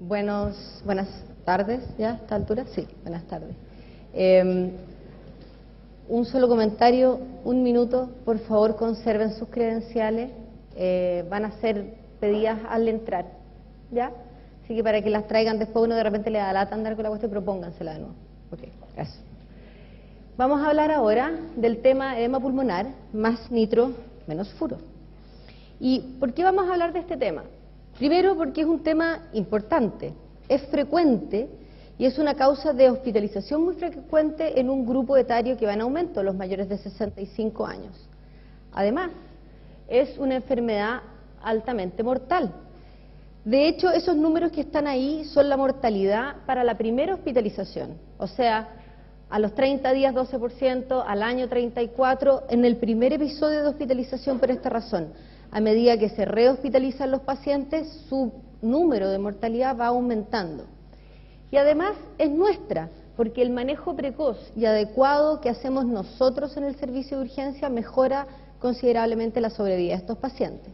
Buenas tardes, ¿ya a esta altura? Sí, buenas tardes. Un solo comentario, un minuto, por favor conserven sus credenciales, van a ser pedidas al entrar, ¿ya? Así que para que las traigan después uno de repente le da lata andar con la cuestión, pero póngansela de nuevo. Ok, gracias. Vamos a hablar ahora del tema edema pulmonar, más nitro, menos furo. ¿Y por qué vamos a hablar de este tema? Primero porque es un tema importante, es frecuente y es una causa de hospitalización muy frecuente en un grupo etario que va en aumento, los mayores de 65 años. Además, es una enfermedad altamente mortal. De hecho, esos números que están ahí son la mortalidad para la primera hospitalización, o sea, a los 30 días 12%, al año 34%, en el primer episodio de hospitalización por esta razón. A medida que se rehospitalizan los pacientes, su número de mortalidad va aumentando. Y además es nuestra, porque el manejo precoz y adecuado que hacemos nosotros en el servicio de urgencia mejora considerablemente la sobrevida de estos pacientes.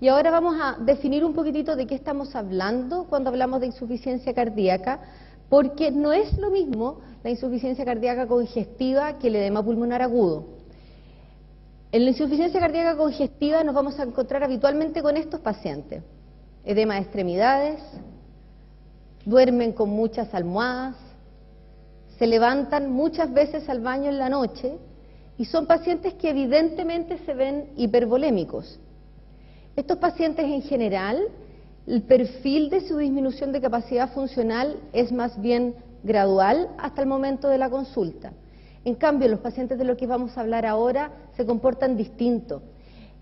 Y ahora vamos a definir un poquitito de qué estamos hablando cuando hablamos de insuficiencia cardíaca, porque no es lo mismo la insuficiencia cardíaca congestiva que el edema pulmonar agudo. En la insuficiencia cardíaca congestiva nos vamos a encontrar habitualmente con estos pacientes: edema de extremidades, duermen con muchas almohadas, se levantan muchas veces al baño en la noche y son pacientes que evidentemente se ven hipervolémicos. Estos pacientes en general, el perfil de su disminución de capacidad funcional es más bien gradual hasta el momento de la consulta. En cambio, los pacientes de los que vamos a hablar ahora se comportan distinto.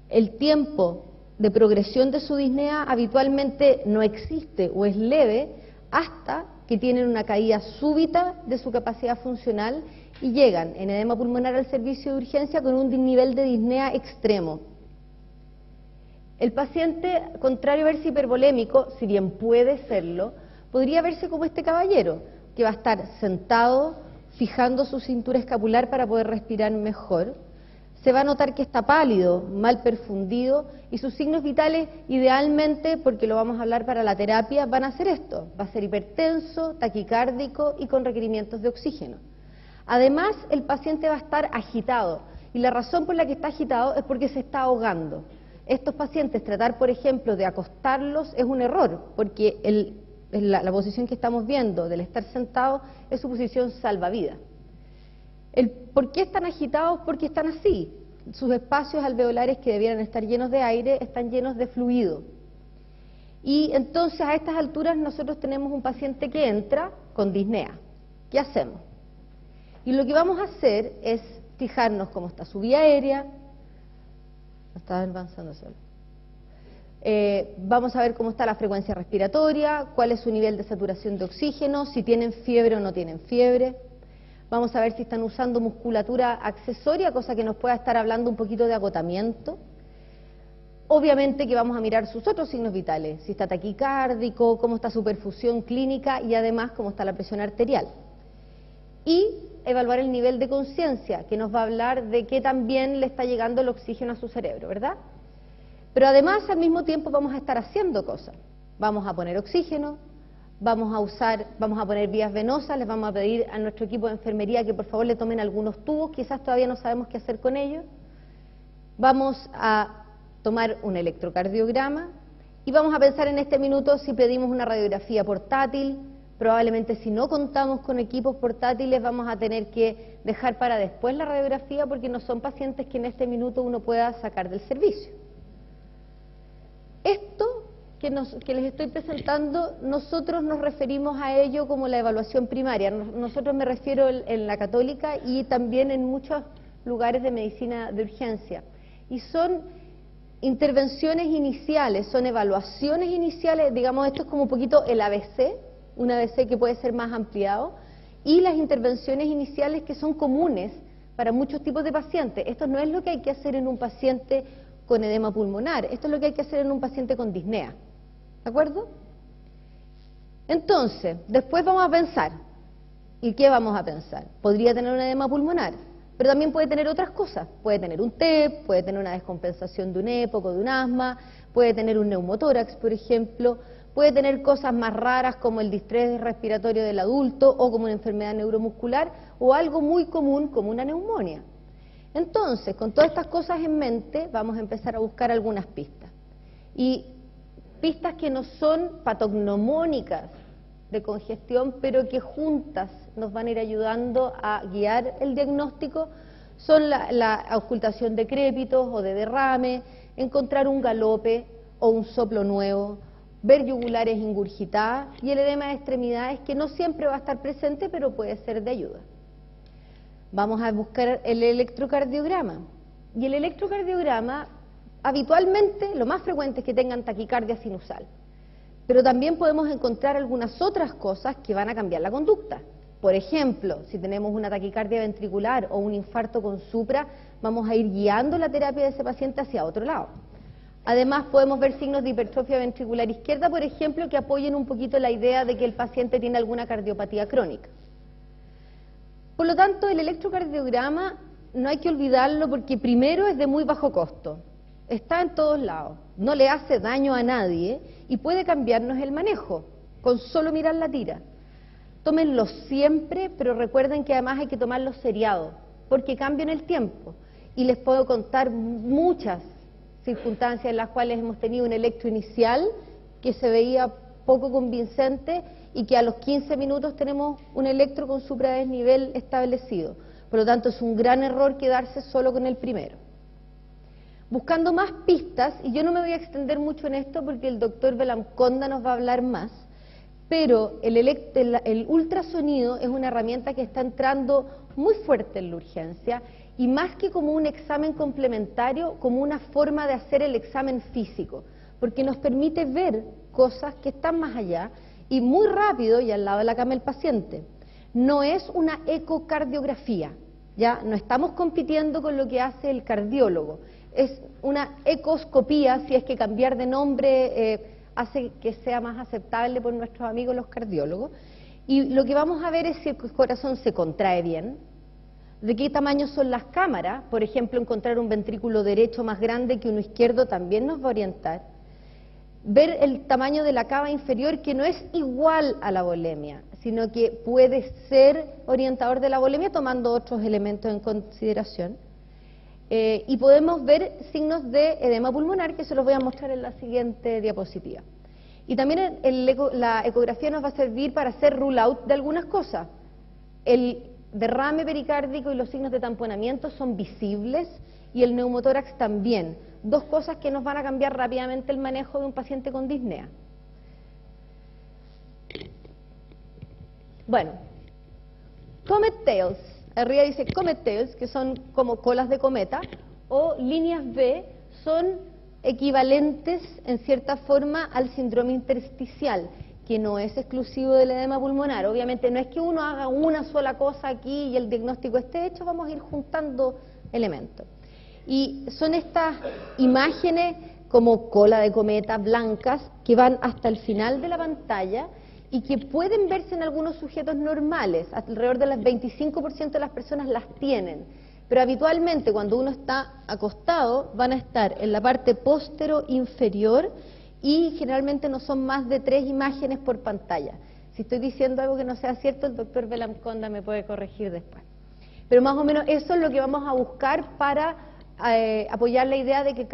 El tiempo de progresión de su disnea habitualmente no existe o es leve hasta que tienen una caída súbita de su capacidad funcional y llegan en edema pulmonar al servicio de urgencia con un nivel de disnea extremo. El paciente, contrario a verse hipervolémico, si bien puede serlo, podría verse como este caballero, que va a estar sentado, fijando su cintura escapular para poder respirar mejor. Se va a notar que está pálido, mal perfundido, y sus signos vitales, idealmente, porque lo vamos a hablar para la terapia, van a ser esto: va a ser hipertenso, taquicárdico y con requerimientos de oxígeno. Además, el paciente va a estar agitado, y la razón por la que está agitado es porque se está ahogando. Estos pacientes, tratar, por ejemplo, de acostarlos es un error, porque la posición que estamos viendo del estar sentado es su posición salvavidas. ¿Por qué están agitados? Porque están así. Sus espacios alveolares, que debieran estar llenos de aire, están llenos de fluido. Y entonces a estas alturas nosotros tenemos un paciente que entra con disnea. ¿Qué hacemos? Y lo que vamos a hacer es fijarnos cómo está su vía aérea. Está avanzando solo. Vamos a ver cómo está la frecuencia respiratoria, cuál es su nivel de saturación de oxígeno, si tienen fiebre o no tienen fiebre. Vamos a ver si están usando musculatura accesoria, cosa que nos pueda estar hablando un poquito de agotamiento. Obviamente que vamos a mirar sus otros signos vitales, si está taquicárdico, cómo está su perfusión clínica y además cómo está la presión arterial. Y evaluar el nivel de conciencia, que nos va a hablar de qué tan bien le está llegando el oxígeno a su cerebro, ¿verdad? Pero además, al mismo tiempo, vamos a estar haciendo cosas. Vamos a poner oxígeno, vamos a poner vías venosas, les vamos a pedir a nuestro equipo de enfermería que por favor le tomen algunos tubos, quizás todavía no sabemos qué hacer con ellos. Vamos a tomar un electrocardiograma y vamos a pensar en este minuto si pedimos una radiografía portátil. Probablemente si no contamos con equipos portátiles vamos a tener que dejar para después la radiografía porque no son pacientes que en este minuto uno pueda sacar del servicio. Esto que les estoy presentando, nosotros nos referimos a ello como la evaluación primaria. Nosotros me refiero en la Católica y también en muchos lugares de medicina de urgencia. Y son intervenciones iniciales, son evaluaciones iniciales, digamos, esto es como un poquito el ABC, un ABC que puede ser más ampliado, y las intervenciones iniciales que son comunes para muchos tipos de pacientes. Esto no es lo que hay que hacer en un paciente con edema pulmonar, esto es lo que hay que hacer en un paciente con disnea, ¿de acuerdo? Entonces, después vamos a pensar, ¿y qué vamos a pensar? Podría tener un edema pulmonar, pero también puede tener otras cosas, puede tener un TEP, puede tener una descompensación de un EPOC o de un asma, puede tener un neumotórax, por ejemplo, puede tener cosas más raras como el distrés respiratorio del adulto o como una enfermedad neuromuscular o algo muy común como una neumonía. Entonces, con todas estas cosas en mente, vamos a empezar a buscar algunas pistas. Y pistas que no son patognomónicas de congestión, pero que juntas nos van a ir ayudando a guiar el diagnóstico, son la auscultación de crépitos o de derrame, encontrar un galope o un soplo nuevo, ver yugulares ingurgitadas y el edema de extremidades que no siempre va a estar presente, pero puede ser de ayuda. Vamos a buscar el electrocardiograma. Y el electrocardiograma, habitualmente, lo más frecuente es que tengan taquicardia sinusal. Pero también podemos encontrar algunas otras cosas que van a cambiar la conducta. Por ejemplo, si tenemos una taquicardia ventricular o un infarto con supra, vamos a ir guiando la terapia de ese paciente hacia otro lado. Además, podemos ver signos de hipertrofia ventricular izquierda, por ejemplo, que apoyen un poquito la idea de que el paciente tiene alguna cardiopatía crónica. Por lo tanto, el electrocardiograma no hay que olvidarlo porque primero es de muy bajo costo, está en todos lados, no le hace daño a nadie y puede cambiarnos el manejo, con solo mirar la tira. Tómenlo siempre, pero recuerden que además hay que tomarlo seriado, porque cambian el tiempo. Y les puedo contar muchas circunstancias en las cuales hemos tenido un electro inicial que se veía poco convincente y que a los 15 minutos tenemos un electro con supradesnivel establecido. Por lo tanto, es un gran error quedarse solo con el primero. Buscando más pistas, y yo no me voy a extender mucho en esto porque el doctor Belamconda nos va a hablar más, pero el ultrasonido es una herramienta que está entrando muy fuerte en la urgencia y más que como un examen complementario, como una forma de hacer el examen físico, porque nos permite ver cosas que están más allá y muy rápido y al lado de la cama del paciente. No es una ecocardiografía, ya no estamos compitiendo con lo que hace el cardiólogo, es una ecoscopía, si es que cambiar de nombre hace que sea más aceptable por nuestros amigos los cardiólogos, y lo que vamos a ver es si el corazón se contrae bien, de qué tamaño son las cámaras, por ejemplo, encontrar un ventrículo derecho más grande que uno izquierdo también nos va a orientar, ver el tamaño de la cava inferior que no es igual a la volemia, sino que puede ser orientador de la volemia tomando otros elementos en consideración. Y podemos ver signos de edema pulmonar, que se los voy a mostrar en la siguiente diapositiva. Y también la ecografía nos va a servir para hacer rule out de algunas cosas. El derrame pericárdico y los signos de tamponamiento son visibles y el neumotórax también. Dos cosas que nos van a cambiar rápidamente el manejo de un paciente con disnea. Bueno, Comet Tails. Arriba dice Comet Tails, que son como colas de cometa, o líneas B son equivalentes en cierta forma al síndrome intersticial, que no es exclusivo del edema pulmonar. Obviamente no es que uno haga una sola cosa aquí y el diagnóstico esté hecho, vamos a ir juntando elementos. Y son estas imágenes como cola de cometa blancas que van hasta el final de la pantalla y que pueden verse en algunos sujetos normales, alrededor del 25% de las personas las tienen, pero habitualmente cuando uno está acostado van a estar en la parte póstero inferior y generalmente no son más de 3 imágenes por pantalla. Si estoy diciendo algo que no sea cierto, el doctor Belamconda me puede corregir después. Pero más o menos eso es lo que vamos a buscar para apoyar la idea de que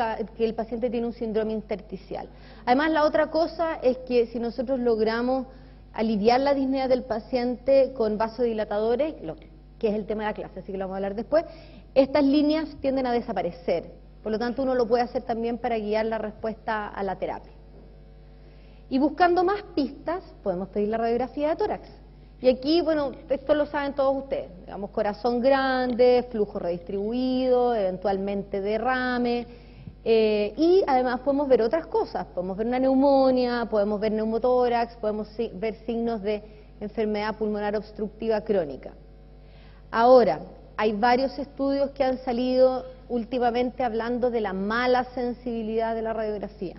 el paciente tiene un síndrome intersticial. Además, la otra cosa es que si nosotros logramos aliviar la disnea del paciente con vasodilatadores, que es el tema de la clase, así que lo vamos a hablar después, estas líneas tienden a desaparecer. Por lo tanto, uno lo puede hacer también para guiar la respuesta a la terapia. Y buscando más pistas, podemos pedir la radiografía de tórax. Y aquí, bueno, esto lo saben todos ustedes, digamos, corazón grande, flujo redistribuido, eventualmente derrame, y además podemos ver otras cosas, podemos ver una neumonía, podemos ver neumotórax, podemos ver signos de enfermedad pulmonar obstructiva crónica. Ahora, hay varios estudios que han salido últimamente hablando de la mala sensibilidad de la radiografía.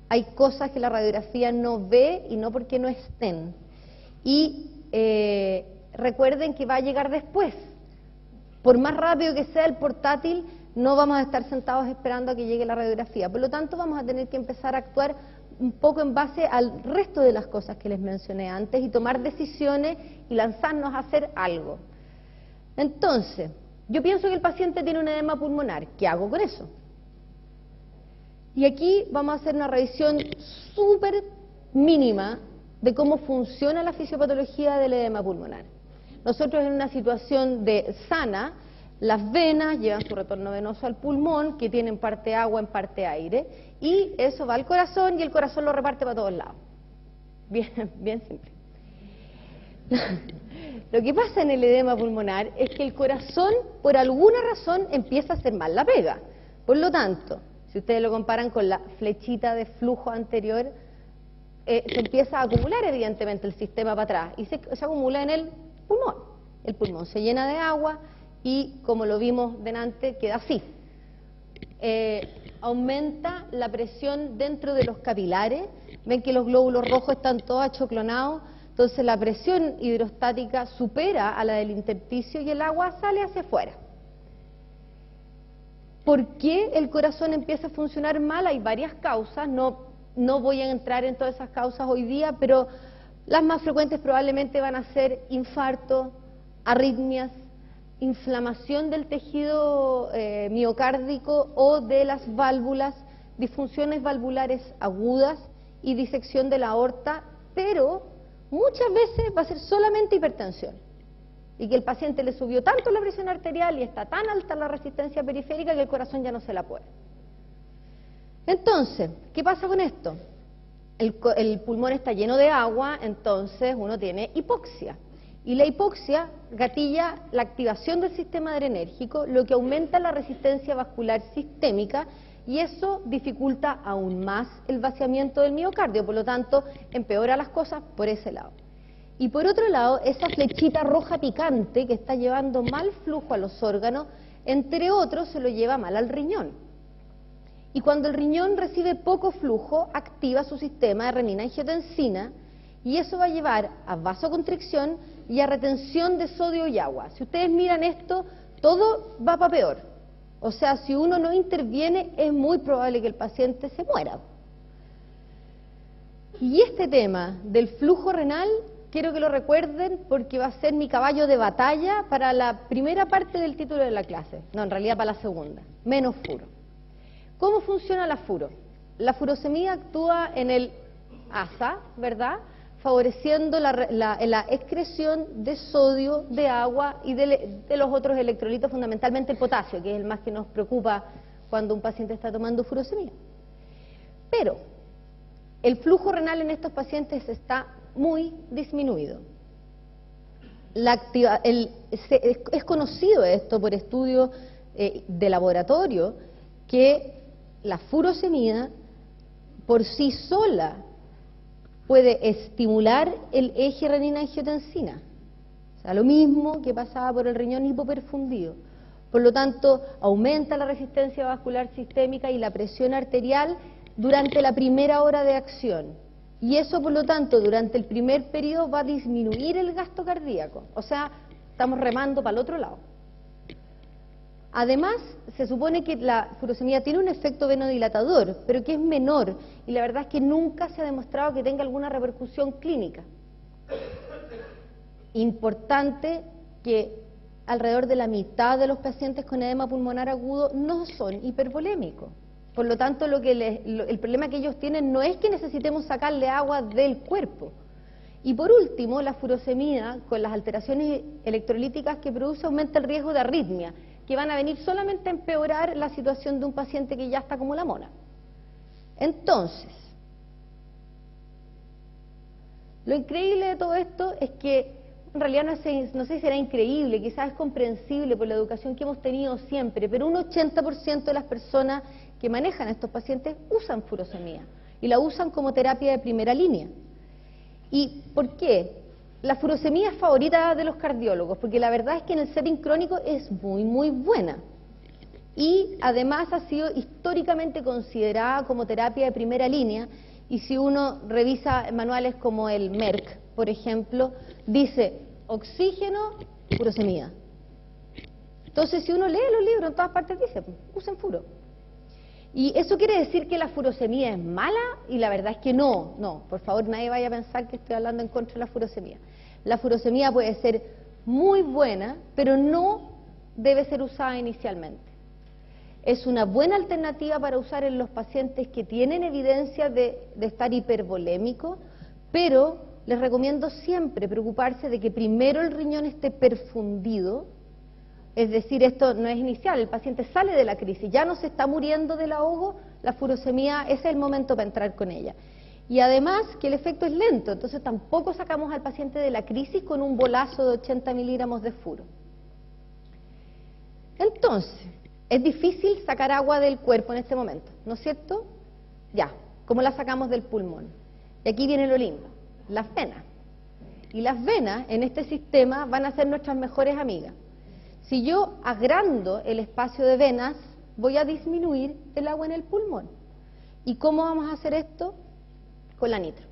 Hay cosas que la radiografía no ve y no porque no estén. Y recuerden que va a llegar después. Por más rápido que sea el portátil, no vamos a estar sentados esperando a que llegue la radiografía. Por lo tanto, vamos a tener que empezar a actuar un poco en base al resto de las cosas que les mencioné antes y tomar decisiones y lanzarnos a hacer algo. Entonces, yo pienso que el paciente tiene un edema pulmonar. ¿Qué hago con eso? Y aquí vamos a hacer una revisión súper mínima de cómo funciona la fisiopatología del edema pulmonar. Nosotros en una situación de sana, las venas llevan su retorno venoso al pulmón, que tiene en parte agua, en parte aire, y eso va al corazón y el corazón lo reparte para todos lados. Bien simple. Lo que pasa en el edema pulmonar es que el corazón, por alguna razón, empieza a hacer mal la pega. Por lo tanto, si ustedes lo comparan con la flechita de flujo anterior, se empieza a acumular evidentemente el sistema para atrás y se acumula en el pulmón. El pulmón se llena de agua y, como lo vimos delante, queda así. Aumenta la presión dentro de los capilares. Ven que los glóbulos rojos están todos achoclonados, entonces la presión hidrostática supera a la del intersticio y el agua sale hacia afuera. ¿Por qué el corazón empieza a funcionar mal? Hay varias causas, no voy a entrar en todas esas causas hoy día, pero las más frecuentes probablemente van a ser infarto, arritmias, inflamación del tejido miocárdico o de las válvulas, disfunciones valvulares agudas y disección de la aorta, pero muchas veces va a ser solamente hipertensión y que el paciente le subió tanto la presión arterial y está tan alta la resistencia periférica que el corazón ya no se la puede. Entonces, ¿qué pasa con esto? El pulmón está lleno de agua, entonces uno tiene hipoxia. Y la hipoxia gatilla la activación del sistema adrenérgico, lo que aumenta la resistencia vascular sistémica y eso dificulta aún más el vaciamiento del miocardio, por lo tanto, empeora las cosas por ese lado. Y por otro lado, esa flechita roja picante que está llevando mal flujo a los órganos, entre otros, se lo lleva mal al riñón. Y cuando el riñón recibe poco flujo, activa su sistema de renina-angiotensina y eso va a llevar a vasoconstricción y a retención de sodio y agua. Si ustedes miran esto, todo va para peor. O sea, si uno no interviene, es muy probable que el paciente se muera. Y este tema del flujo renal, quiero que lo recuerden porque va a ser mi caballo de batalla para la primera parte del título de la clase. No, en realidad para la segunda. Menos furo. ¿Cómo funciona la furo? La furosemia actúa en el asa, ¿verdad?, favoreciendo la excreción de sodio, de agua y de los otros electrolitos, fundamentalmente el potasio, que es el más que nos preocupa cuando un paciente está tomando furosemia. Pero el flujo renal en estos pacientes está muy disminuido. Es conocido esto por estudios de laboratorio, que la furosemia por sí sola puede estimular el eje renina-angiotensina, o sea, lo mismo que pasaba por el riñón hipoperfundido. Por lo tanto, aumenta la resistencia vascular sistémica y la presión arterial durante la primera hora de acción. Y eso, por lo tanto, durante el primer periodo va a disminuir el gasto cardíaco. O sea, estamos remando para el otro lado. Además, se supone que la furosemia tiene un efecto venodilatador, pero que es menor, y la verdad es que nunca se ha demostrado que tenga alguna repercusión clínica. Importante que alrededor de la mitad de los pacientes con edema pulmonar agudo no son hipervolémicos. Por lo tanto, el problema que ellos tienen no es que necesitemos sacarle agua del cuerpo. Y por último, la furosemia, con las alteraciones electrolíticas que produce, aumenta el riesgo de arritmia, que van a venir solamente a empeorar la situación de un paciente que ya está como la mona. Entonces, lo increíble de todo esto es que en realidad no sé si será increíble, quizás es comprensible por la educación que hemos tenido siempre, pero un 80% de las personas que manejan a estos pacientes usan furosemia y la usan como terapia de primera línea. ¿Y por qué? La furosemia es favorita de los cardiólogos, porque la verdad es que en el setting crónico es muy, muy buena. Y además ha sido históricamente considerada como terapia de primera línea, y si uno revisa manuales como el Merck, por ejemplo, dice oxígeno, furosemia. Entonces, si uno lee los libros, en todas partes dice, usen furo. ¿Y eso quiere decir que la furosemida es mala? Y la verdad es que no, no, por favor nadie vaya a pensar que estoy hablando en contra de la furosemida. La furosemida puede ser muy buena, pero no debe ser usada inicialmente. Es una buena alternativa para usar en los pacientes que tienen evidencia de estar hipervolémicos, pero les recomiendo siempre preocuparse de que primero el riñón esté perfundido. Es decir, esto no es inicial, el paciente sale de la crisis, ya no se está muriendo del ahogo, la furosemida, ese es el momento para entrar con ella. Y además que el efecto es lento, entonces tampoco sacamos al paciente de la crisis con un bolazo de 80 miligramos de furo. Entonces, es difícil sacar agua del cuerpo en este momento, ¿no es cierto? Ya, ¿cómo la sacamos del pulmón? Y aquí viene lo lindo, las venas. Y las venas en este sistema van a ser nuestras mejores amigas. Si yo agrando el espacio de venas, voy a disminuir el agua en el pulmón. ¿Y cómo vamos a hacer esto? Con la nitro.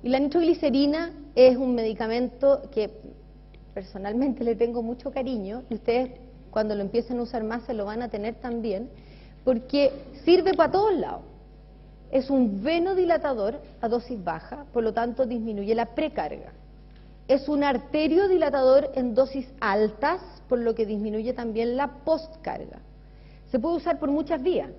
Y la nitroglicerina es un medicamento que personalmente le tengo mucho cariño, y ustedes cuando lo empiecen a usar más se lo van a tener también, porque sirve para todos lados. Es un venodilatador a dosis baja, por lo tanto disminuye la precarga. Es un arteriodilatador en dosis altas, por lo que disminuye también la postcarga. Se puede usar por muchas vías.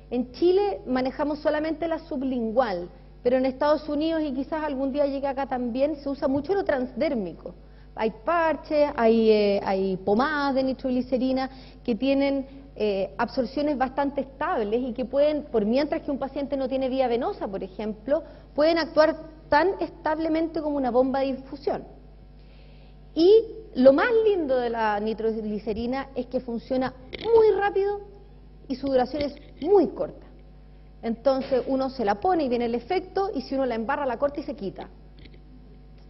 En Chile manejamos solamente la sublingual, pero en Estados Unidos, y quizás algún día llegue acá también, se usa mucho lo transdérmico. Hay parches, hay pomadas de nitroglicerina que tienen absorciones bastante estables y que pueden, por mientras que un paciente no tiene vía venosa, por ejemplo, pueden actuar tan establemente como una bomba de infusión. Y lo más lindo de la nitroglicerina es que funciona muy rápido y su duración es muy corta. Entonces uno se la pone y viene el efecto, y si uno la embarra, la corta y se quita.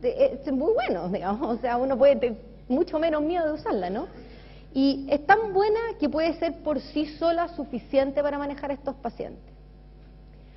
Es muy bueno, digamos, o sea, uno puede tener mucho menos miedo de usarla, ¿no? Y es tan buena que puede ser por sí sola suficiente para manejar a estos pacientes.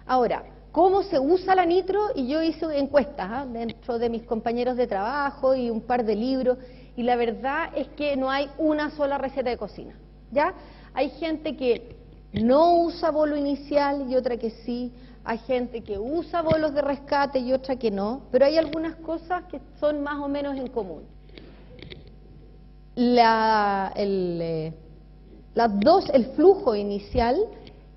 Ahora, ¿cómo se usa la nitro? Y yo hice encuestas dentro de mis compañeros de trabajo y un par de libros, y la verdad es que no hay una sola receta de cocina, ¿ya? Hay gente que no usa bolo inicial y otra que sí, hay gente que usa bolos de rescate y otra que no, pero hay algunas cosas que son más o menos en común. El flujo inicial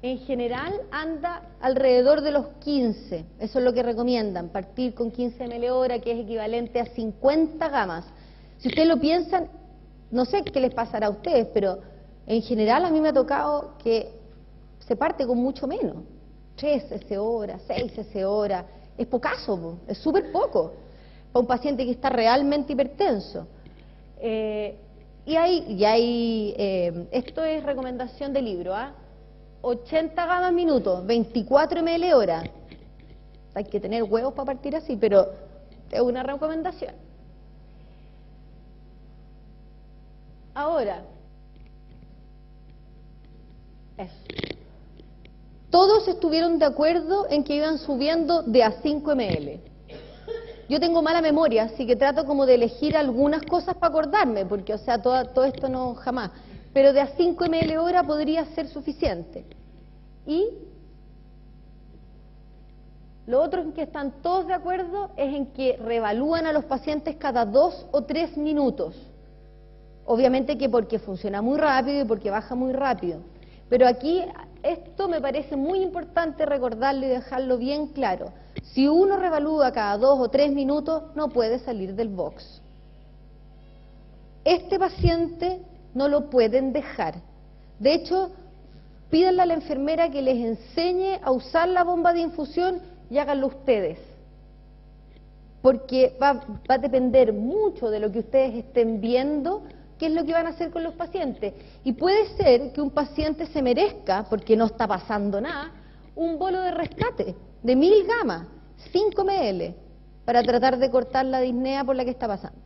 en general anda alrededor de los 15, eso es lo que recomiendan, partir con 15 ml/hora, que es equivalente a 50 gamas. Si ustedes lo piensan, no sé qué les pasará a ustedes, pero en general a mí me ha tocado que se parte con mucho menos, 3 cc/hora, 6 cc/hora, es pocaso, es súper poco, para un paciente que está realmente hipertenso. Esto es recomendación de libro, 80 gamas minuto, 24 ml/hora. Hay que tener huevos para partir así, pero es una recomendación. Ahora, eso. Todos estuvieron de acuerdo en que iban subiendo de a 5 ml. Yo tengo mala memoria, así que trato como de elegir algunas cosas para acordarme, porque, o sea, todo esto no jamás. Pero de a 5 ml/hora podría ser suficiente. Y lo otro en que están todos de acuerdo es en que reevalúan a los pacientes cada 2 o 3 minutos. Obviamente que porque funciona muy rápido y porque baja muy rápido. Pero aquí esto me parece muy importante recordarlo y dejarlo bien claro. Si uno reevalúa cada 2 o 3 minutos, no puede salir del box. Este paciente no lo pueden dejar. De hecho, pídanle a la enfermera que les enseñe a usar la bomba de infusión y háganlo ustedes. Porque va a depender mucho de lo que ustedes estén viendo, qué es lo que van a hacer con los pacientes. Y puede ser que un paciente se merezca, porque no está pasando nada, un bolo de rescate de 1000 gamas, 5 ml, para tratar de cortar la disnea por la que está pasando.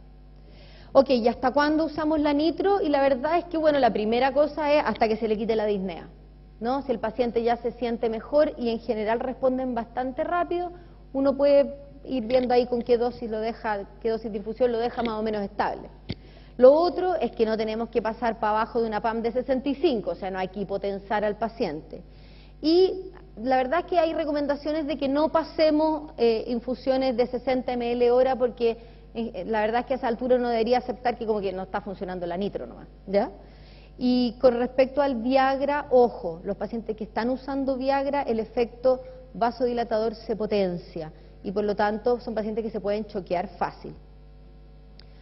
Ok, ¿y hasta cuándo usamos la nitro? Y la verdad es que, bueno, la primera cosa es hasta que se le quite la disnea, ¿no? Si el paciente ya se siente mejor y en general responden bastante rápido, uno puede ir viendo ahí con qué dosis lo deja, qué dosis de infusión lo deja más o menos estable. Lo otro es que no tenemos que pasar para abajo de una PAM de 65, o sea, no hay que hipotensar al paciente. Y la verdad es que hay recomendaciones de que no pasemos infusiones de 60 ml hora porque la verdad es que a esa altura uno debería aceptar que como que no está funcionando la nitro nomás, ¿ya? Y con respecto al Viagra, ojo, los pacientes que están usando Viagra, el efecto vasodilatador se potencia y por lo tanto son pacientes que se pueden choquear fácil.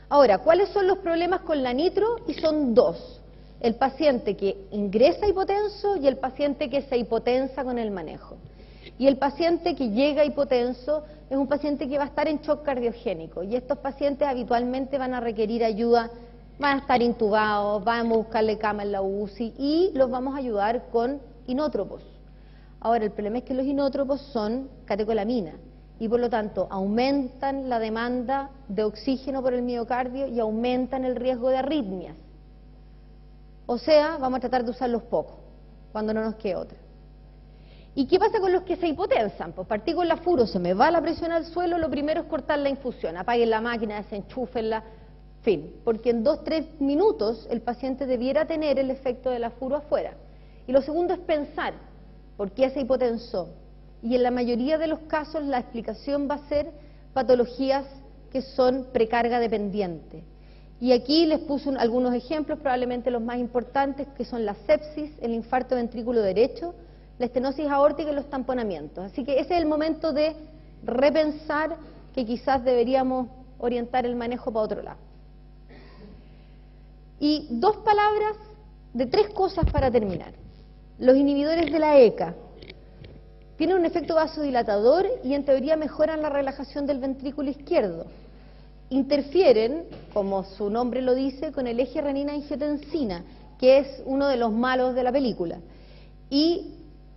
Ahora, ¿cuáles son los problemas con la nitro? Y son dos. El paciente que ingresa hipotenso y el paciente que se hipotensa con el manejo. Y el paciente que llega hipotenso es un paciente que va a estar en shock cardiogénico y estos pacientes habitualmente van a requerir ayuda, van a estar intubados, vamos a buscarle cama en la UCI y los vamos a ayudar con inótropos. Ahora, el problema es que los inótropos son catecolamina y por lo tanto aumentan la demanda de oxígeno por el miocardio y aumentan el riesgo de arritmias. O sea, vamos a tratar de usarlos poco, cuando no nos quede otra. ¿Y qué pasa con los que se hipotensan? Pues partí con la furo, se me va la presión al suelo, lo primero es cortar la infusión, apaguen la máquina, desenchúfenla, fin. Porque en 2-3 minutos el paciente debiera tener el efecto de la furo afuera. Y lo segundo es pensar, ¿por qué se hipotensó? Y en la mayoría de los casos la explicación va a ser patologías que son precarga dependiente. Y aquí les puse algunos ejemplos, probablemente los más importantes, que son la sepsis, el infarto ventrículo derecho, la estenosis aórtica y los tamponamientos. Así que ese es el momento de repensar que quizás deberíamos orientar el manejo para otro lado. Y dos palabras de tres cosas para terminar. Los inhibidores de la ECA tienen un efecto vasodilatador y en teoría mejoran la relajación del ventrículo izquierdo. Interfieren, como su nombre lo dice, con el eje renina-angiotensina, que es uno de los malos de la película. Y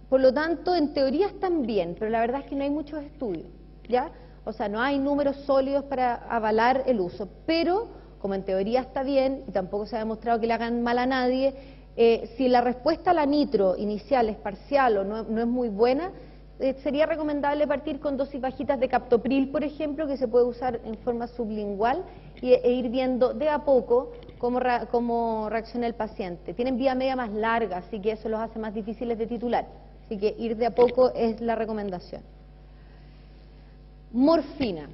por lo tanto, en teoría están bien, pero la verdad es que no hay muchos estudios, ¿ya? O sea, no hay números sólidos para avalar el uso, pero como en teoría está bien, y tampoco se ha demostrado que le hagan mal a nadie, si la respuesta a la nitro inicial es parcial o no es muy buena, sería recomendable partir con dosis bajitas de captopril, por ejemplo, que se puede usar en forma sublingual e ir viendo de a poco cómo reacciona el paciente. Tienen vía media más larga, así que eso los hace más difíciles de titular. Así que ir de a poco es la recomendación. Morfina.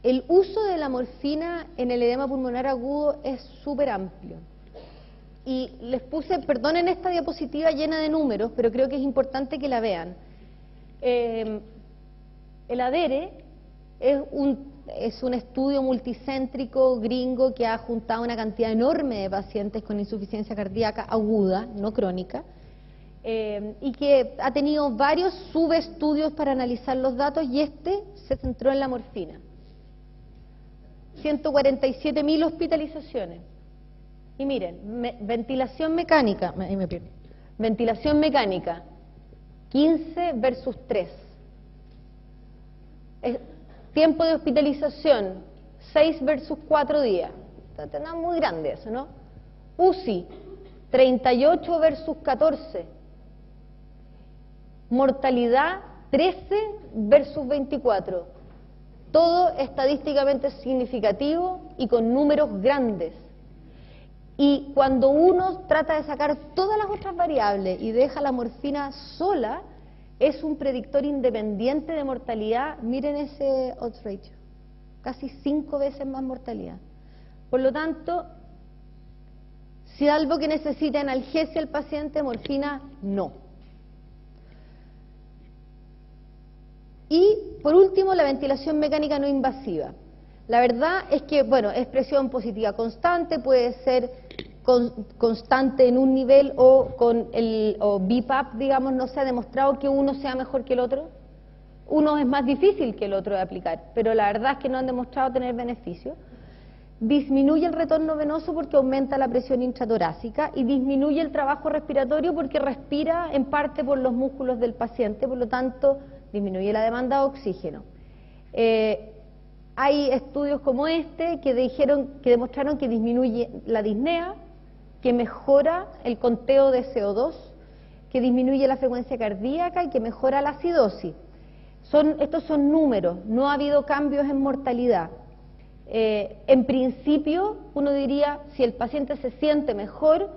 El uso de la morfina en el edema pulmonar agudo es súper amplio. Y les puse, perdonen esta diapositiva llena de números, pero creo que es importante que la vean. El ADERE es un estudio multicéntrico gringo que ha juntado una cantidad enorme de pacientes con insuficiencia cardíaca aguda, no crónica, y que ha tenido varios subestudios para analizar los datos y este se centró en la morfina. 147.000 hospitalizaciones. Y miren, ventilación mecánica, ahí me pierdo. Ventilación mecánica, 15 versus 3. Tiempo de hospitalización, 6 versus 4 días. Está muy grande eso, ¿no? UCI, 38 versus 14. Mortalidad, 13 versus 24. Todo estadísticamente significativo y con números grandes. Y cuando uno trata de sacar todas las otras variables y deja la morfina sola, es un predictor independiente de mortalidad. Miren ese odds ratio, casi 5 veces más mortalidad. Por lo tanto, si algo que necesita analgesia el paciente, morfina, no. Y por último, la ventilación mecánica no invasiva. La verdad es que, bueno, es presión positiva constante, puede ser constante en un nivel o con el BiPAP, digamos, no se ha demostrado que uno sea mejor que el otro. Uno es más difícil que el otro de aplicar, pero la verdad es que no han demostrado tener beneficio. Disminuye el retorno venoso porque aumenta la presión intratorácica y disminuye el trabajo respiratorio porque respira en parte por los músculos del paciente, por lo tanto disminuye la demanda de oxígeno. Hay estudios como este que demostraron que disminuye la disnea, que mejora el conteo de CO2, que disminuye la frecuencia cardíaca y que mejora la acidosis. Estos son números, no ha habido cambios en mortalidad. En principio, uno diría, si el paciente se siente mejor,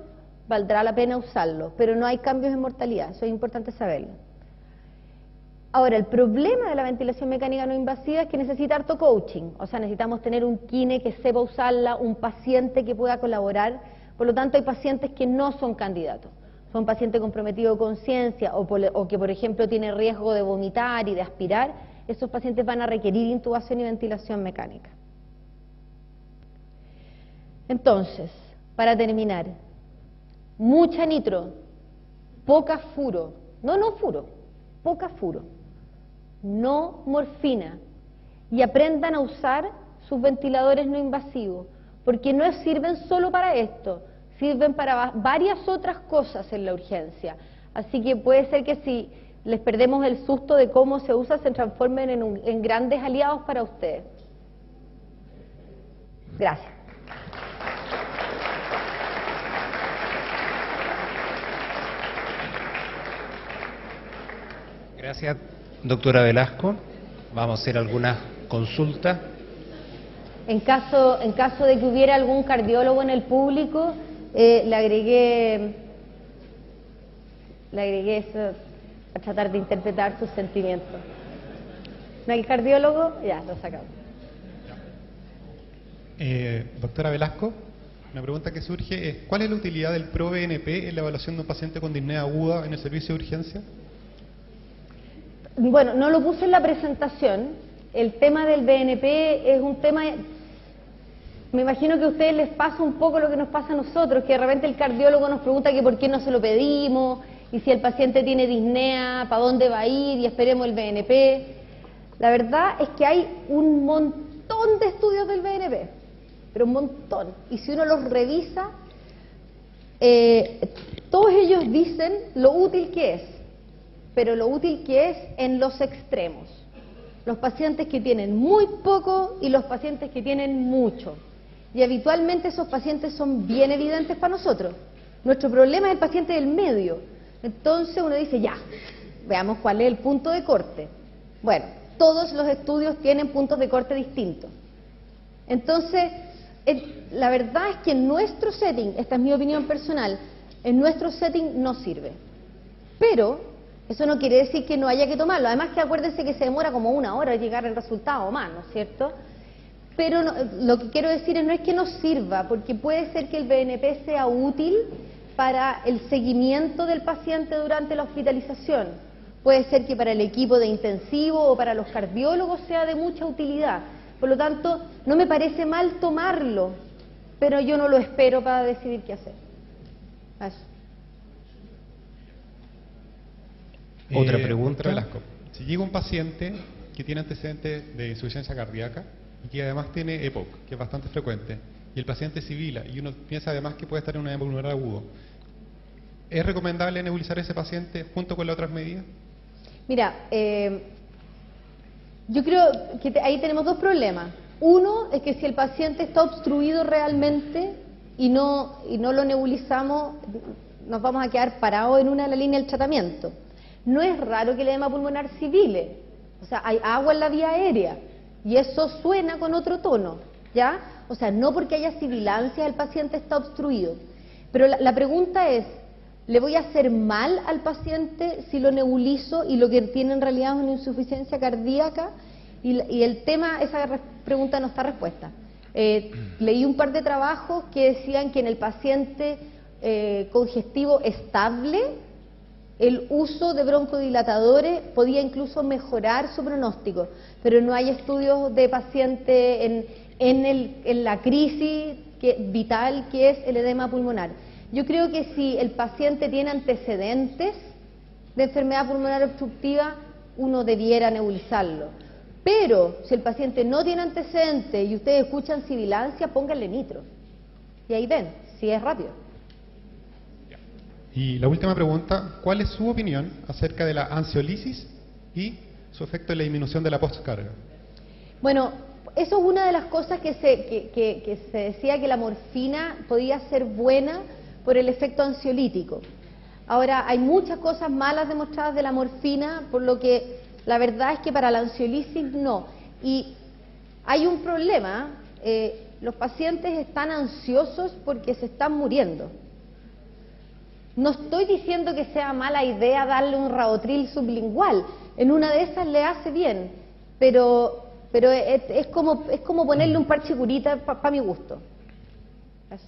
valdrá la pena usarlo, pero no hay cambios en mortalidad, eso es importante saberlo. Ahora, el problema de la ventilación mecánica no invasiva es que necesita harto coaching, o sea, necesitamos tener un kine que sepa usarla, un paciente que pueda colaborar, por lo tanto hay pacientes que no son candidatos, son pacientes comprometidos de conciencia o que por ejemplo tiene riesgo de vomitar y de aspirar, esos pacientes van a requerir intubación y ventilación mecánica. Entonces, para terminar, mucha nitro, poca furo, no furo, poca furo, no morfina, y aprendan a usar sus ventiladores no invasivos, porque no sirven solo para esto, sirven para varias otras cosas en la urgencia. Así que puede ser que si les perdemos el susto de cómo se usa, se transformen en grandes aliados para ustedes. Gracias. Gracias, doctora Velasco. Vamos a hacer algunas consultas. En caso de que hubiera algún cardiólogo en el público, le agregué eso para tratar de interpretar sus sentimientos. ¿No hay cardiólogo? Ya, lo sacamos. Doctora Velasco, una pregunta que surge es, ¿cuál es la utilidad del PRO-BNP en la evaluación de un paciente con disnea aguda en el servicio de urgencia? Bueno, no lo puse en la presentación. El tema del BNP es un tema, me imagino que a ustedes les pasa un poco lo que nos pasa a nosotros, que de repente el cardiólogo nos pregunta que por qué no se lo pedimos, y si el paciente tiene disnea, ¿para dónde va a ir? Y esperemos el BNP. La verdad es que hay un montón de estudios del BNP, pero un montón. Y si uno los revisa, todos ellos dicen lo útil que es, pero lo útil que es en los extremos. Los pacientes que tienen muy poco y los pacientes que tienen mucho. Y habitualmente esos pacientes son bien evidentes para nosotros. Nuestro problema es el paciente del medio. Entonces uno dice, ya, veamos cuál es el punto de corte. Bueno, todos los estudios tienen puntos de corte distintos. Entonces, la verdad es que en nuestro setting, esta es mi opinión personal, en nuestro setting no sirve. Pero eso no quiere decir que no haya que tomarlo. Además que acuérdense que se demora como 1 hora llegar al resultado más, ¿no es cierto? Pero no, lo que quiero decir no es que no sirva, porque puede ser que el BNP sea útil para el seguimiento del paciente durante la hospitalización. Puede ser que para el equipo de intensivo o para los cardiólogos sea de mucha utilidad. Por lo tanto, no me parece mal tomarlo, pero yo no lo espero para decidir qué hacer. Eso. Otra pregunta. Doctora Velasco, si llega un paciente que tiene antecedentes de insuficiencia cardíaca y que además tiene EPOC, que es bastante frecuente, y el paciente sibila, y uno piensa además que puede estar en un edema pulmonar agudo, ¿es recomendable nebulizar a ese paciente junto con las otras medidas? Mira, yo creo que ahí tenemos dos problemas. Uno es que si el paciente está obstruido realmente y no lo nebulizamos, nos vamos a quedar parados en una de la línea del tratamiento. No es raro que el edema pulmonar sibile, o sea, hay agua en la vía aérea y eso suena con otro tono, ¿ya? O sea, no porque haya sibilancia el paciente está obstruido. Pero la pregunta es, ¿le voy a hacer mal al paciente si lo nebulizo y lo que tiene en realidad es una insuficiencia cardíaca? Y el tema, esa pregunta no está respuesta. Leí un par de trabajos que decían que en el paciente congestivo estable, el uso de broncodilatadores podía incluso mejorar su pronóstico, pero no hay estudios de paciente en la crisis vital que es el edema pulmonar. Yo creo que si el paciente tiene antecedentes de enfermedad pulmonar obstructiva, uno debiera nebulizarlo. Pero si el paciente no tiene antecedentes y ustedes escuchan sibilancia, pónganle nitro. Y ahí ven, si es rápido. Y la última pregunta, ¿cuál es su opinión acerca de la ansiolisis y su efecto en la disminución de la postcarga? Bueno, eso es una de las cosas que se decía que la morfina podía ser buena por el efecto ansiolítico. Ahora, hay muchas cosas malas demostradas de la morfina, por lo que la verdad es que para la ansiolisis no. Y hay un problema, los pacientes están ansiosos porque se están muriendo. No estoy diciendo que sea mala idea darle un Rabotril sublingual, en una de esas le hace bien, pero es como ponerle un parche curita para mi gusto. Eso.